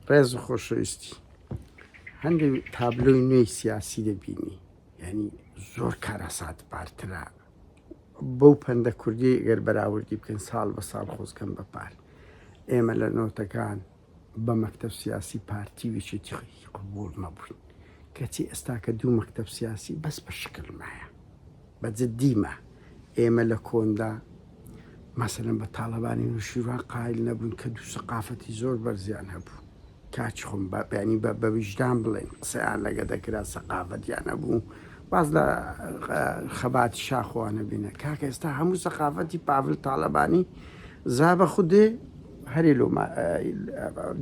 ڕێز و خۆشەویستی هەندێک تابلۆی نوێی سیاسی دەبینی، یعنی زۆر کارەسات پارترا بەو پەندە کوردی ئەگەر بەراوردی بکەن ساڵ بە ساڵ خۆزکەم بە پار. ئێمە لە نۆتەکان بە مەکتەب سیاسی پارتی ویچێتی قبول مەبووین، کەچی ئێستا کە دوو مەکتەب سیاسی بەس بە شکل مایە بە جددیمە. ئێمە لە کۆندا مەسەلەن بە تاڵەبانی نوشیروان قایل نەبوون کە دوو سەقافەتی زۆر بەرزیان هەبوو. کاچ خۆم بەینی بە ویژدان بڵێن قسەیان لەگە دەکرا سەقافەتیان هەبوو، باز لە خەباتی شاخۆوانە بینە. کاکە ئێستا هەموو سەقافەتی پاڤڵ تاڵەبانی زابە خودێ هەرێ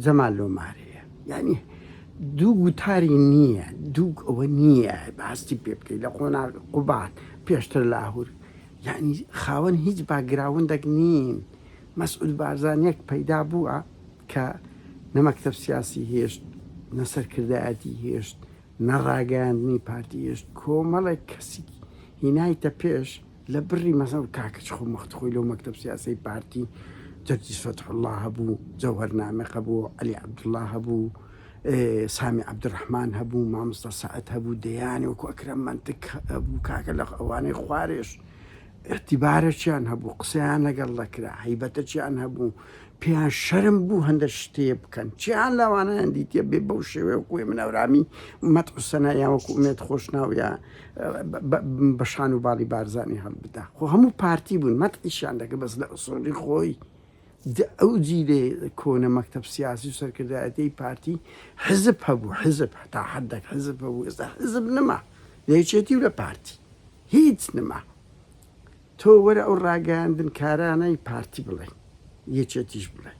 جەمال لۆمارەیە، یعنی دوو گوتاری نییە، دوو ئەوە نییە باستی پێ بکەیت لە قۆناغ قوبات پێشتر لاهور، یعنی خاوەن هیچ باگراوندێک نین. مەسعود بارزانیەک پەیدا بووە کە نە مەکتەب سیاسی هێشت، نە سەرکردایەتی هێشت، نە ڕاگەیاندنی پارتی هێشت، کۆمەڵێک کەسی هینایتە پێش لە بڕی مەسەڵ کاکەچ خۆ مەختخۆی لەو مەکتەب سیاسی پارتی جەرجیس فەتحوڵڵا هەبوو، جەوهەر نامێق هەبوو، عەلی عەبدوڵڵا هەبوو، سامی عەبدوڕەحمان هەبوو، مامۆستا سەعەد هەبوو، دەیانی وەکو ئەکرەم مەنتق هەبوو. کاکە لە ئەوانەی خوارێش ئێعتیبارێکیان هەبوو، قسەیان لەگەڵ دەکرا، هەیبەتێکیان هەبوو، پێیان شەرم بوو هەندە شتێ بکەن. چیان لەوانەیان دیتە بێ بەو شێوێ وەکوێ منەورامی مەدح و سەنایان وەکو ئومێد خۆشناو یا بەشان و باڵی بارزانی هەڵبدا. خۆ هەموو پارتی بوون، مەدحیشیان دەکرد، بەس لە ئوسوڵی خۆی ئەو جیرێ کۆنە مەکتەب سیاسی و سەرکردایەتی پارتی حزب هەبوو، حزب تا حەدێک حزب هەبوو. ئێستا حزب نەما، لێچێتی و لە پارتی هیچ نەما. تۆ وەرە ئەو ڕاگەیاندن کارانەی پارتی بڵێ یەکێتیش بڵێ،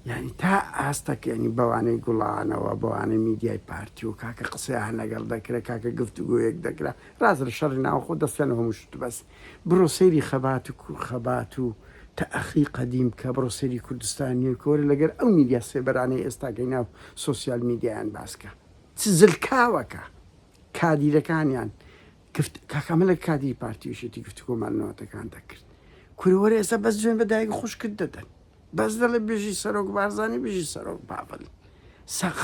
یعنی تا ئاستەکە ینی بەوانەی گوڵانەوە بەوانەی میدیای پارتی و کاکە قسەیان لەگەڵ دەکرێت، کاکە گفتوگۆیەک دەکرا، ڕاز لە شەڕی ناوخۆ دەستێنەوە هەموو شت. بەس بڕۆ سەیری خەبات و تەئەخی قەدیم کە بڕۆ سەیری کوردستانی کۆرە لەگەر ئەو میدیا سێبەرانەی ئێستاکەی ناو سۆسیال میدیایان باسکە چ زلکاوەکە کادیرەکانیان کاکەمە لە کادی پارتیوشێتی گفتوگۆمانەوەتەکان دەکرد. کوروەرە ئێستا بەس جوێن بەدایک خوشکرد دەدەن، بەس دەڵێ بێژی سەرۆک بارزانی بێژی سەرۆک پاڤڵ.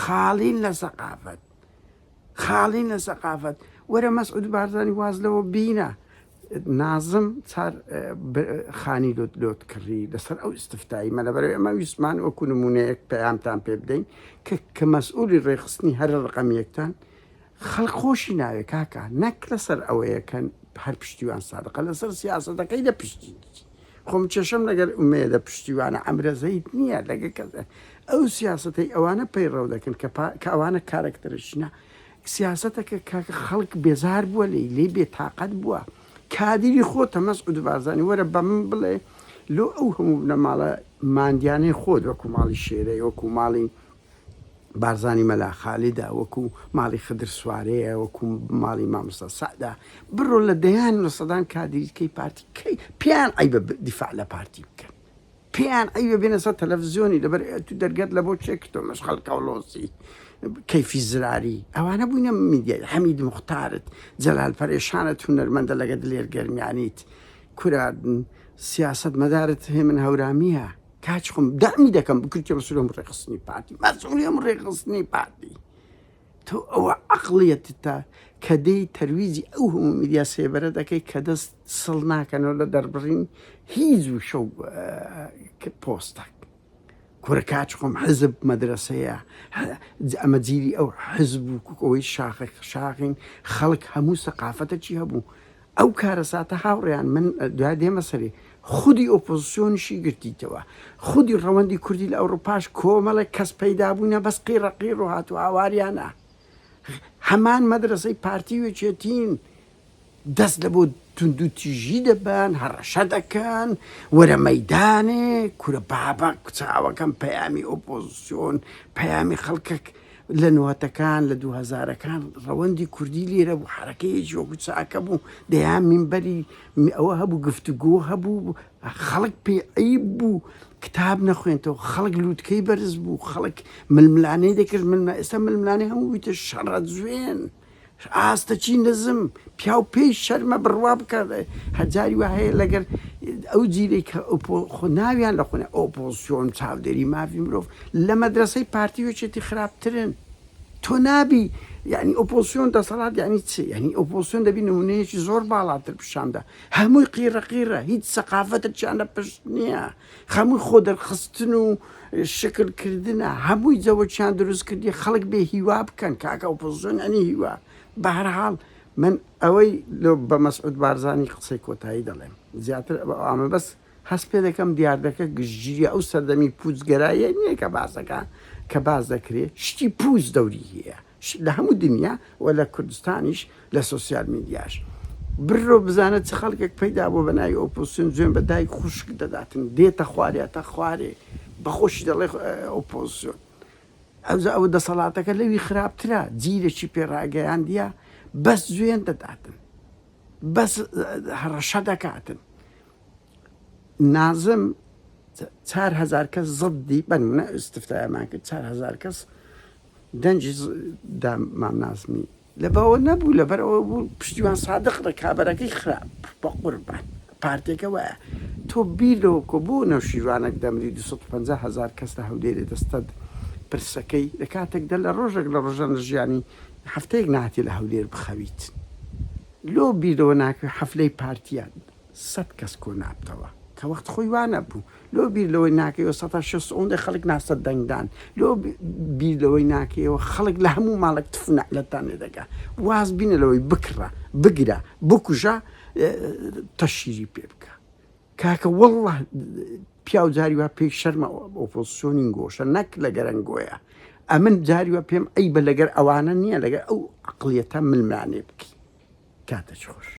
خاڵین لە سەقافەت، خاڵین لە سەقافەت. وەرە مەسعود بارزانی واز لەوە بینە نازم چار خانی لۆت کڕی لەسەر ئەو ئستفتایی مە لەبەرەوەی ئەمە ویسمان وەکو نمونەیەک پەیامتان پێ بدەین کە مەسئولی ڕێخستنی هەر ڕقەمیەکتان خەڵک خۆشی ناوێ کاکە، نەک لەسەر ئەوەیەکەن هەر پشتیوان سادقە، لەسەر سیاسەتەکەی لە پشتی خۆم چێشم لەگەر ئومێدە پشتیوانە ئەمرەزەیت نییە لەگە کەسە ئەو سیاسەتەی ئەوانە پەیڕەو دەکەن کە ئەوانە کارکتەرشنە سیاسەتەکە کاکە خەڵک بێزار بووە لێ بێتاقەت بووە. کادیری خۆتە مەسعود بارزانی وەرە بە من بڵێ لۆ ئەو هەموو لە ماڵە ماندیانەی خۆت وەکو ماڵی شێرەی، وەکو ماڵی بارزانی مەلا خالیدا، وەکو ماڵی خدر سوارەیە، وەکو ماڵی مامۆستا سەعدا، بڕۆ لە دەیان لە سەدان کادیریکەی پارتی پێیان ئەیبە دیفاع لە پارتی بکەن، پێیان ئەیبە بێنە سەر تەلەڤیزیۆنی لەبەر تو دەرگەت لە بۆ چێکتۆ مەشغەڵ کەوڵۆسی کەیفی زراری ئەوانە بووینە میدیای حەمید موختارت جەلال پەرێشانت هونەرمەندە لەگە دلێر گەرمیانیت کورا سیاست مەدارت هێ من هەورامیە کاچ خۆم دامی دەکەم بکردکە مەسئولە ڕێخستنی پارتی، مەسئولە ڕێخستنی پارتی. تۆ ئەوە عەقڵیەتت تا کە دەی تەرویزی ئەو هەموو میدیا سێبەرە دەکەی کە دەست سڵ ناکەنەوە لە دەربڕین هیچ و شەو پۆستەک کورە کاچ خۆم حزب مەدرسەیە ئەمە جیری ئەو حزب و ئەوەی شاخین خەڵک هەموو سەقافەتە چی هەبوو ئەو کارە ساتە هاوڕێیان من دوای دێمە سەری خودی ئۆپۆزیسیۆنیشی گرتیتەوە، خودی ڕەوەندی کوردی لە ئەوڕۆپاش کۆمەڵێک کەس پەیدا بوونە بەس قیڕەقیر و هاتو ئاواریانە هەمان مەدرسەی پارتی وێچێتین دەست لە بۆ تونند و تیژی دەبن هەڕەشە دەکەن وەرە مەیدانێ کورە بابە چاوەکەم پەیامی ئۆپۆزیسیۆن پەیامی خەڵکەک لە نواتەکان لە 2000ەکان ڕەوەندی کوردی لێرە بوو حرەکەیەکی وەکو چاکە بوو دەیان مینبەری ئەوە هەبوو گفتوگۆ هەبوو خەڵک پێ عەیب بوو کتاب نەخوێنتەوە خەڵک لووتکەی بەرز بوو خەڵک ململانەی دەکرد ئێستا ململانەی هەموو ویتە شەڕە جوێن ئاستەچی نزم پیا و پێی شەرمە بڕوا بکە هەجاری وا هەیە لەگەر ئەو جیرەی کە خۆ ناویان لە خۆنە ئۆپۆزیسیۆن چاودێری مافی مرۆڤ لە مەدرسەی پارتی وێچێتی خراپترن تۆ نابی یعنی ئۆپۆزیسیۆن دەسەڵات یعنی چ یعنی ئۆپۆزیسیۆن دەبی نمونەیەکی زۆر باڵاتر پیشاندا هەمووی قیرە هیچ سەقافەتت چیان لە پشت نییە هەمووی خۆ دەرخستن و شکلکردنە هەمووی جەوەچیان دروست کردی خەڵک بێ هیوا بکەن کاکە ئۆپۆزیسیۆن ئەنی هیوا بە هەر حاڵ من ئەوەی بە مەسعود بارزانی قسەی کۆتایی دەڵێم زیاتر ئەمە بەس هەست پێ دەکەم دیاردەکە گشتگیری ئەو سەردەمی پووزگەرایە نییە کە باسەکە کە باز دەکرێت شتی پووز دەوری هەیە لە هەموو دنیا و لە کوردستانیش لە سۆسیال میدیاش بڕۆ بزانە چ خەڵکێک پەیدا بۆ بەناوی ئۆپۆزیسیۆن جوێن بە دایک خوشک دەداتن دێتە خوارێتە خوارێ بەخۆشی دەڵێ ئۆپۆزیسیۆن ئەو دەسەڵاتەکە لەوی خراپترە جیرێکی پێڕاگەیاندیە بەس جوێن دەداتن بەس هەڕەشە دەکاتن نازم 4,000 کەس زەدی بنمونە ئستفتایەمان کرد 4,000 کەس دەنجی مام نازمی لەبەوە نەبوو لەبەرەوە بوو پشتیوان سادق ڕێکابەرەکەی خراپ بە قوربان پارتێکە وایە تۆ بیرەوە کۆ بۆ نەوشیروانێک دەمری 250,000 کەس لە هەولێرێ دەستەد پرسەکەی لە کاتێکدا لە ڕۆژێک لە ڕۆژان ژیانی هەفتەیەک ناتی لە هەولێر بخەویت لۆ بیرەوە ناکوێ حەفلەی پارتیان 100 کەس کۆ نابتەوە کە وەخت خۆی وانە بوو لۆ بیر لەوەی ناکەیەوە 160 ئەوەندە خەڵک ناسە دەنگدان لۆ بیر لەوەی ناکەیەوە خەڵک لە هەموو ماڵک تفنەعلەتانێ دەکا واز بینە لەوەی بکڕە بگرە بکوژە تەشیری پێ بکە کاکە وەڵڵە پیاو جاری وا پێی شەرمە ئۆپۆزیسیۆنی گۆشە نەک لە گەرەنگۆیە ئەمن جاری وا پێم ئەی بە لەگەر ئەوانە نییە لەگەر ئەو عەقڵیەتە ملمانێ بکەی کاتە خۆش